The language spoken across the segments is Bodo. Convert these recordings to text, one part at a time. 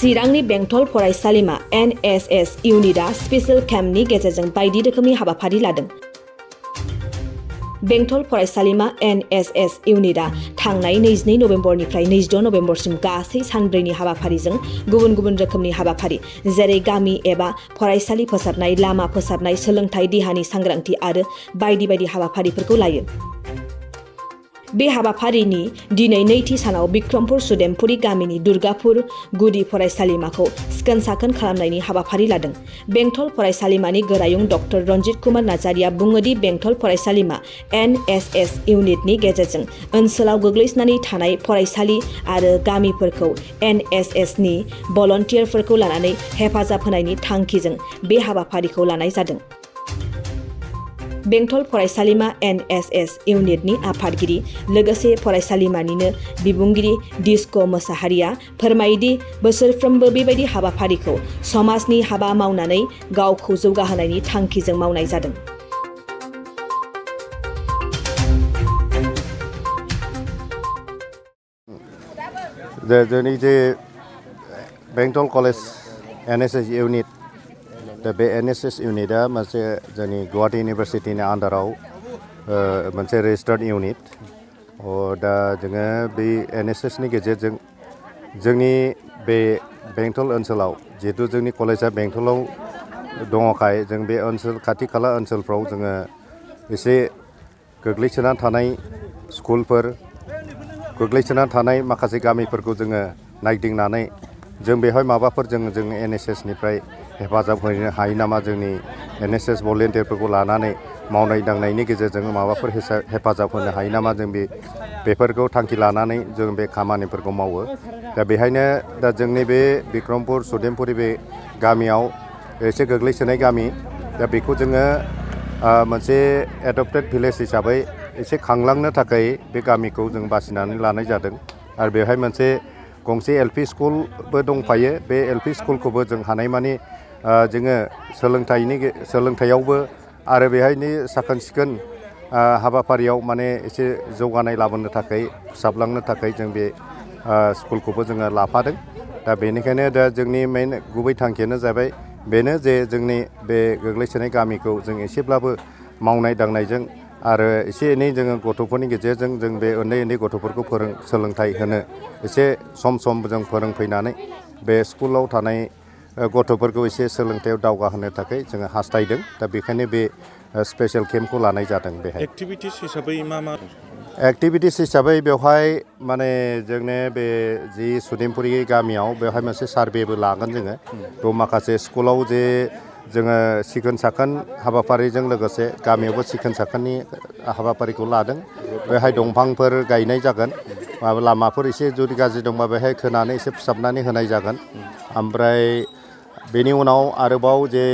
चिरांनि बेंटल फरायसालिमा NSS इउनिटआ स्पेशल केम्पनि गेजेरजों बायदि रोखोमनि हाबाफारि लादों। बेंटल फरायसालिमा NSS इउनिटआ थांनाय 22 नभेम्बरनिफ्राय 26 नभेम्बरसिम गासै सानब्रैनि हाबाफारिजों गुबुन गुबुन रोखोमनि हाबाफारि जेरै गामि एबा फरायसालि फोसाबनाय, लामा फोसाबनाय, सोलोंथाइ, देहानि सांग्रांथि आरो बायदि बायदि हाबाफारिफोरखौ लायो। बे हाबाफारिनि दिनै नैथि सानाव बिक्रमपुर सुदेमपुरी गामिनि दुर्गापुर गुदि फरायसालिमाखौ सिखोन-साखोन खालामनायनि हाबाफारि लादों। बेंटल फरायसालिमानि गोरायुं डक्टर रन्जित कुमार नार्जारिया बुङो दि बेंटल फरायसालिमा NSS इउनिटनि गेजेरजों ओनसोलाव गोग्लैसोनानै थानाय फरायसालि आरो गामिफोरखौ NSSनि भलन्टियारफोरखौ लानानै हेफाजाब होनायनि थांखिजों बे हाबाफारिखौ लानाय जादों। बेंटल फरायसालिमा NSS इउनिटनि आफादगिरि लोगोसे फरायसालिमानिनो बिबुंगिरि डिस्क' मोसाहारिया फोरमायोदि बोसोरफ्रोमबो बेबायदि हाबाफारिखौ समाजनि हाबा मावनानै गावखौ जौगाहोनायनि थांखिजों मावनाय जादों। जोंनि जे बेंटल कलेज NSS इउनिट दा बे NSS इउनिटआ मोनसे जोंनि गुवाहाटी इउनिभारसिटिनि आन्डाराव मोनसे रेजिस्टार्ड इउनिट। दा जोङो बे NSSनि गेजेरजों जोंनि बे बेंटल ओनसोलाव जिहेतु जोंनि कलेजआ बेंटलाव दङखाय जों बे ओनसोल खाथि खाला ओनसोलफ्राव जोङो एसे गोग्लैसोना थानाय स्कुलफोर, गोग्लैसोना थानाय माखासे गामिफोरखौ जोङो नायदिंनानै जों बेवहाय माबाफोर जों NSSनिफ्राय हेफाजाब होनो हायो नामा, जोंनि NSS भलेन्टियारफोरखौ लानानै मावनाय दांनायनि गेजेरजों माबाफोर हेफाजाब होनो हायो नामा, जों बेफोरखौ थांखि लानानै जों बे खामानिफोरखौ मावो। दा बेहायनो दा जोंनि बे बिक्रमपुर सुदेमपुरी बे गामियाव एसे गोग्लैसोनाय गामि, दा बेखौ जोङो मोनसे एडप्टेड भिलेज हिसाबै एसे खांलांनो थाखाय बे गामिखौ जों बासिनानै लानाय जादों। आरो बेवहाय मोनसे गंसे LP स्कुलबो दंफायो। बे LP स्कुलखौबो जों हानायमानि जोङो सोलोंथायावबो आरो बेहायनि साखोन सिखोन हाबाफारियाव माने एसे जौगानाय लाबोनो थाखाय, फोसाबलांनो थाखाय जों बे स्कुलखौबो जोङो लाफादों। दा बेनिखायनो दा जोंनि मेइन गुबै थांखियानो जाबाय बेनो जे जोंनि बे गोग्लैसोनाय गामिखौ जों एसेब्लाबो मावनाय दांनायजों आरो एसे एनै जोङो गथ'फोरनि गेजेरजों जों बे उन्दै उन्दै गथ'फोरखौ सोलोंथाइ होनो एसे सम जों फोरोंफैनानै बे स्कुलाव थानाय गथ'फोरखौ एसे सोलोंथायाव दावगाहोनो थाखाय जोङो हास्थायदों। दा बेखायनो बे स्पेशल केम्पखौ लानाय जादों। बेहाय एक्टिभिटिस हिसाबै मा एक्टिभिटिस हिसाबै बेवहाय माने जोंनो बे जि सुदेमपुरी गामियाव बेवहाय मोनसे सार्भेबो लागोन जोङो। बेयाव माखासे स्कुलाव जे जोङो सिखोन साखोन हाबाफारिजों लोगोसे गामियावबो सिखोन साखोननि हाबाफारिखौ लादों। बेहाय दंफांफोर गायनाय जागोन, लामाफोर एसे जुदि गाज्रि दंबा बेहाय खोनानै एसे फोसाबनानै होनाय जागोन। ओमफ्राय बेनि उनाव आरोबाव जे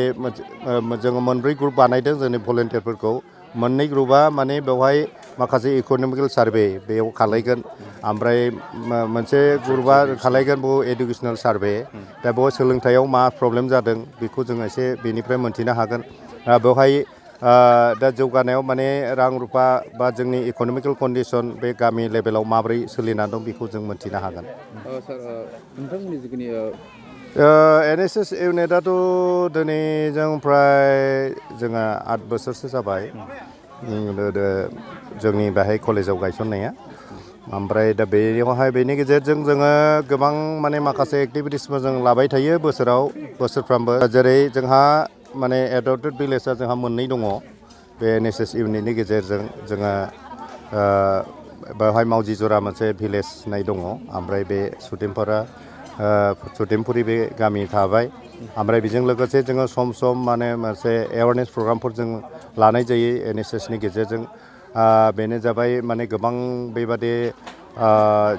जोङो मोनब्रै ग्रुप बानायदों जोंनि भलेन्टियारफोरखौ। मोननै ग्रुपआ माने बेवहाय माखासे इक'नमिकेल सार्भे बेयाव खालायगोन, ओमफ्राय मोनसे ग्रुपआ खालायगोन बेयाव एडुकेसनेल सार्भे। दा बेयाव सोलोंथायाव मा प्रब्लेम जादों बेखौ जों एसे बेनिफ्राय मोन्थिनो हागोन। बेवहाय दा जौगानायाव माने रां रुफा बा जोंनि इक'नमिकेल कन्डिसन बे गामि लेभेलाव माबोरै सोलिना दं बेखौ जों मोन्थिनो हागोन। सार, नोंथांमोननि जिखिनि NSS इउनिटआथ' दिनै जों फ्राय जोङो 8 बोसोरसो जाबाय जोंनि बेहाय कलेजाव गायसननाया। ओमफ्राय दा बेयावहाय बेनि गेजेरजों जोङो गोबां माने माखासे एक्टिभिटिसबो जों लाबाय थायो बोसोरफ्रामबो। जेरै जोंहा माने एडप्टेड भिलेजआ जोंहा मोननै दङ। बे NSS इउनिटनि गेजेरजों जोङो बेवहाय मावजि जरा मोनसे भिलेज होननाय दङ। ओमफ्राय बे सुदेमपुरी बे गामि थाबाय। ओमफ्राय बेजों लोगोसे जोङो सम सम माने मोनसे एवारनेस प्रग्रामफोर जों लानाय जायो NSSनि गेजेरजों। बेनो जाबाय माने गोबां बेबादि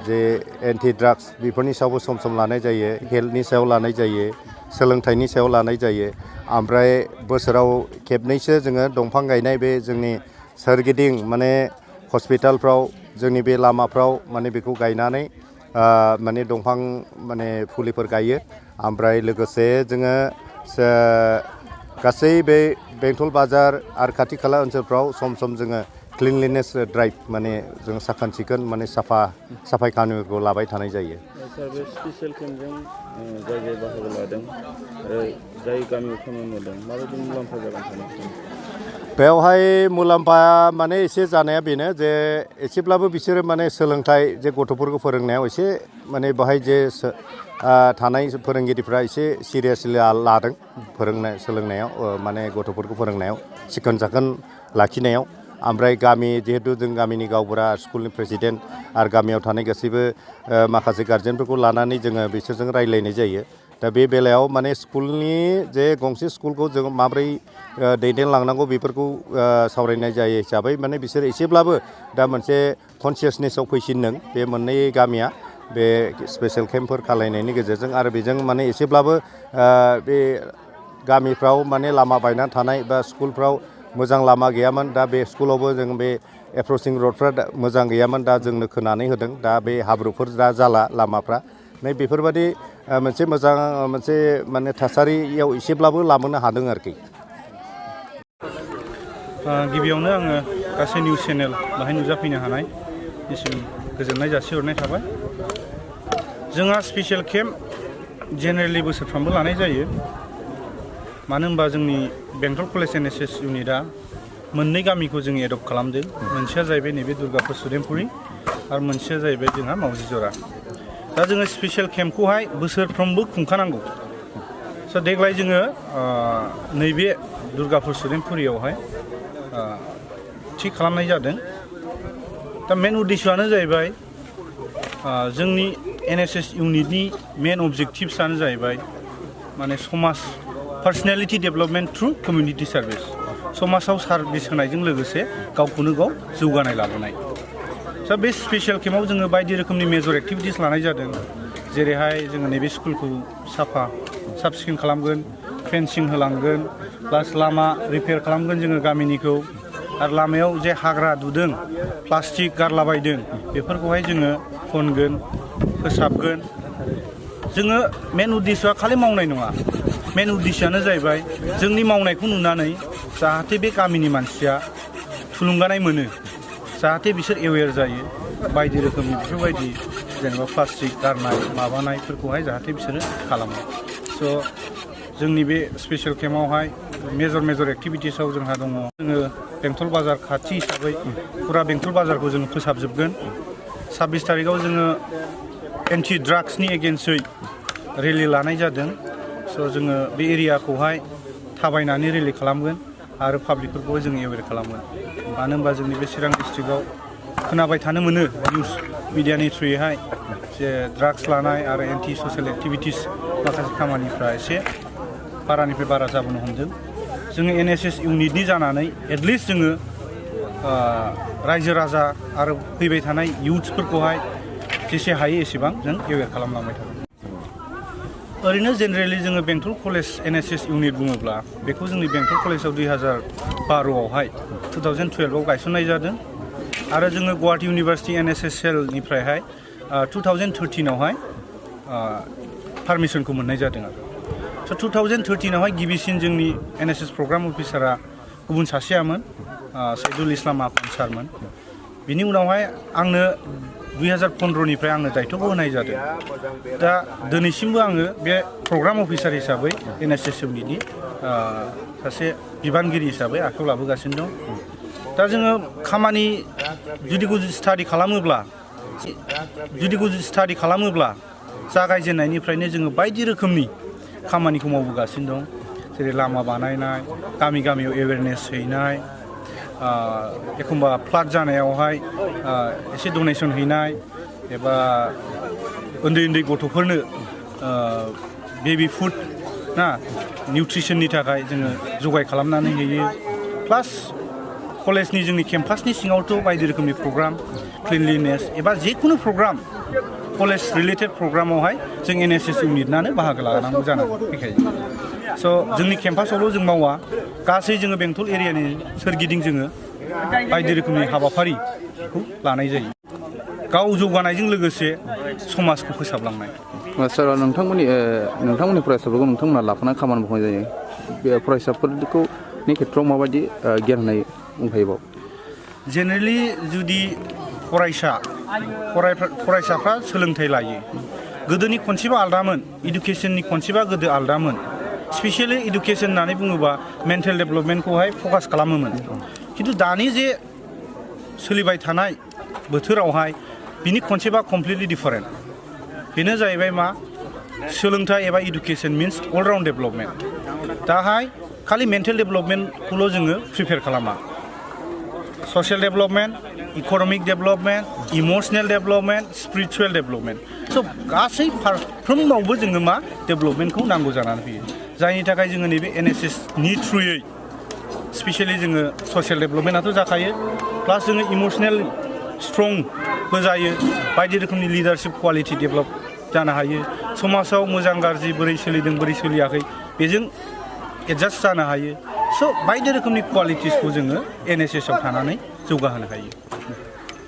जे एन्टि ड्राग्स बेफोरनि सायावबो सम सम लानाय जायो, हेल्थनि सायाव लानाय जायो, सोलोंथाइनि सायाव लानाय जायो। ओमफ्राय बोसोराव खेबनैसो जोङो दंफां गायनाय बे जोंनि सोरगिदिं माने हस्पिटालफ्राव जोंनि बे लामाफ्राव माने बेखौ गायनानै माने दंफां माने फुलिफोर गायो। ओमफ्राय लोगोसे जोङो गासै बे बेंटल बाजार आरो खाथि खाला ओनसोलफ्राव सम सम जोङो क्लिनलिनेस ड्राइभ माने जों साखोन सिखोन माने साफाय खामानिफोरखौ लाबाय थानाय जायो। सार बे स्पेसियेल केम्पजों जाय जाय बाहागो लादों आरो जाय गामियाव खामानि मावदों माबायदि मुलाम्फा जागोन सानो? बेवहाय मुलाम्फाया माने एसे जानाया बेनो जे एसेब्लाबो बिसोरो माने सोलोंथाइ जे गथ'फोरखौ फोरोंनायाव एसे माने बेवहाय जे थानाय फोरोंगिरिफ्रा एसे सिरियासलि लादों फोरोंनाय सोलोंनायाव माने गथ'फोरखौ फोरोंनायाव सिखोन साखोन लाखिनायाव। ओमफ्राय गामि जिहेतु जों गामिनि गावबुरा स्कुलनि प्रेसिडेन्ट आरो गामियाव थानाय गासैबो माखासे गार्जेनफोरखौ लानानै जोङो बिसोरजों रायज्लायनाय जायो। दा बे बेलायाव माने स्कुलनि जे गंसे स्कुलखौ जों माब्रै दैदेनलांनांगौ बेफोरखौ सावरायनाय जायो हिसाबै माने बिसोर एसेब्लाबो दा मोनसे कनसियासनेसआव फैसिनदों बे मोननै गामिया बे स्पेसियेल केम्पफोर खालायनायनि गेजेरजों। आरो बेजों माने एसेब्लाबो बे गामिफ्राव माने लामा बायनानै थानाय बा स्कुलफ्राव मोजां लामा गैयामोन। दा बे स्कुलावबो जों बे एप्रचिं रडफ्रा मोजां गैयामोन, दा जोंनो खोनानै होदों। दा बे हाब्रुफोर दा जाला लामाफ्रा नै बेफोरबायदि मोनसे मोजां मोनसे माने थासारियाव एसेब्लाबो लाबोनो हादों आरोखि। गिबियावनो आङो गासै निउस चेनेल बाहाय नुजाफैनो हानाय बिसिम गोजोननाय जासिहरनाय थाबाय। जोंहा स्पेसियेल केम्प जेनेरेलि बोसोरफ्रामबो लानाय जायो। मानो होनबा जोंनि बेंटल कलेज NSS इउनिटआ मोननै गामिखौ जों एडप्ट खालामदों। मोनसेया जाहैबाय नैबे दुर्गापुर सुदेमपुरि आरो मोनसेया जाहैबाय जोंहा मावजि जरा। दा जोङो स्पेसियेल केम्पखौहाय बोसोरफ्रोमबो खुंखानांगौ। स' देग्लाय जोङो नैबे दुर्गापुर सुदेमपुरियावहाय थि खालामनाय जादों। दा मेन उद्देश्यआनो जाहैबाय जोंनि NSS इउनिटनि मेन अबजेक्टिभसआनो जाहैबाय माने समाज पार्सनेलिटि डेभेलपमेन्ट थ्रु कमिउनिटि सार्भिस। समाजाव सार्भिस होनायजों लोगोसे गावखौनो गाव जौगानाय लाबोनाय। दा बे स्पेसियेल केम्पआव जोङो बायदि रोखोमनि मेजर एक्टिभिटिस लानाय जादों। जेरैहाय जोङो नैबे स्कुलखौ साब सिखोन खालामगोन, फेन्सिं होलांगोन, प्लास लामा रिपेयार खालामगोन जोङो गामिनिखौ। आरो लामायाव जे हाग्रा दुदों, प्लास्टिक गारलाबायदों बेफोरखौहाय जोङो खनगोन, फोसाबगोन। जोङो मेन उद्देश्यआ खालि मावनाय नङा। मेन उद्देश्यआनो जाहैबाय जोंनि मावनायखौ नुनानै जाहाथे बे गामिनि मानसिया थुलुंगानाय मोनो, जाहाथे बिसोर एवेर जायो बायदि रोखोमनि बेफोरबायदि जेनेबा प्लास्टिक गारनाय माबानायफोरखौहाय जाहाथे बिसोरो खालामो। स' जोंनि बे स्पेसियेल केम्पआवहाय मेजर एक्टिभिटिसाव जोंहा दङ। जोङो बेंटल बाजार खाथि हिसाबै फुरा बेंटल बाजारखौ जोङो फोसाबजोबगोन। 26 तारिखआव जोङो एन्टि ड्राग्सनि एगेन्स्टै रेलि लानाय जादों। स' जोङो बे एरियाखौहाय थाबायनानै रेलि खालामगोन आरो पाब्लिकफोरखौहाय जोङो एवेर खालामगोन। मानो होनबा जोंनि बे चिरां डिस्ट्रिक्टआव खोनाबाय थानो मोनो निउस मिडियानि थ्रुयैहाय जे ड्राग्स लानाय आरो एन्टि ससियेल एक्टिभिटिस माखासे खामानिफ्रा एसे बारानिफ्राय बारा जाबोनो हमदों। जोङो NSS इउनिटनि जानानै एटलिस्ट जोङो रायजो राजा आरो फैबाय थानाय इयुथ्सफोरखौहाय जेसे हायो एसेबां जों एवेर खालामलांबाय थागोन। ओरैनो जेनेरेलि जोङो बेंटल कलेज NSS इउनिट बुङोब्ला बेखौ जोंनि बेंटल कलेजाव 2012आवहाय 2012आव गायसननाय जादों। आरो जोङो गुवाहाटी इउनिभार्सिटि NSSLनिफ्रायहाय 2013आवहाय पारमिसनखौ मोननाय जादों आरो। स' 2013आवहाय गिबिसिन जोंनि NSS प्रग्राम अफिसारा गुबुन सासेयामोन, सैदुल इस्लाम आखन सारमोन। बिनि उनावहाय आंनो 2015निफ्राय आंनो दायथ'खौ होनाय जादों। दा दिनैसिमबो आङो बे प्रग्राम अफिसार हिसाबै NSS इउनिटनि सासे बिबानगिरि हिसाबै आखायाव लाबोगासिनो दं। दा जोङो खामानि जुदि स्टाडि खालामोब्ला जागायजेननायनिफ्रायनो जोङो बायदि रोखोमनि खामानिखौ मावबोगासिनो दं। जेरै लामा बानायनाय, गामियाव एवेरनेस हैनाय, एखमबा फ्लाड जानायावहाय एसे डनेसन हैनाय, एबा उन्दै गथ'फोरनो बेबि फुड ना निउट्रिसननि थाखाय जोङो जगाय खालामनानै होयो। प्लास कलेजनि जोंनि केम्पासनि सिङावथ' बायदि रोखोमनि प्रग्राम क्लिनलिनेस एबा जिखुनु प्रग्राम कलेज रिलेटेड प्रग्रामावहाय जों NSS इउनिटनानो बाहागो लानांगौ जानानै फैखायो। स' जोंनि केम्पासावल' जों मावा, गासै जोङो बेंटल एरियानि सोरगिदिं जोङो बायदि रोखोमनि हाबाफारिखौ लानाय जायो। गाव जौगानायजों लोगोसे समाजखौ फोसाबलांनाय। सार नोंथांमोननि फरायसाफोरखौ नोंथांमोना लाफानानै खामानि मावनाय जायो। बे फरायसाफोरनि खेथ्रआव माबायदि गियान होनाय दंखायोबाव? जेनेरेलि जुदि फरायसाफ्रा सोलोंथाइ लायो, गोदोनि कनसेप्टआ आलदामोन इडुकेसननि कनसेप्टआ गोदो आलदामोन स्पेसियेलि इडुकेसन होननानै बुङोबा मेन्टेल डेभेलपमेन्टखौहाय फकास खालामोमोन खिन्थु दानि जे सोलिबाय थानाय बोथोरावहाय बिनि कनसेप्टआ कमप्लिटलि डिफारेन्ट बेनो जाहैबाय मा सोलोंथाइ एबा इडुकेसन मिन्स अलराउन्ड डेभेलपमेन्ट दाहाय खालि मेन्टेल डेभेलपमेन्टखौल' जोङो प्रिपेयार खालामा social development economic development emotional development spiritual development स' गासै फारफ्रोमावबो जोङो मा डेभेलपमेन्टखौ नांगौ जानानै फैयो जायनि थाखाय जोङो नैबे NSSनि थ्रुयै स्पेसियेलि जोङो ससियेल डेभेलपमेन्टआथ' जाखायो प्लास जोङो इमसनेल स्ट्रंबो जायो बायदि रोखोमनि लिडारशिप क्वालिटि डेभेलप जानो हायो समाजाव मोजां गाज्रि बोरै सोलिदों बोरै सोलियाखै बेजों एडजास्ट जानो हायो स' बायदि रोखोमनि क्वालिटिसखौ जोङो NSSआव थानानै जौगाहोनो हायो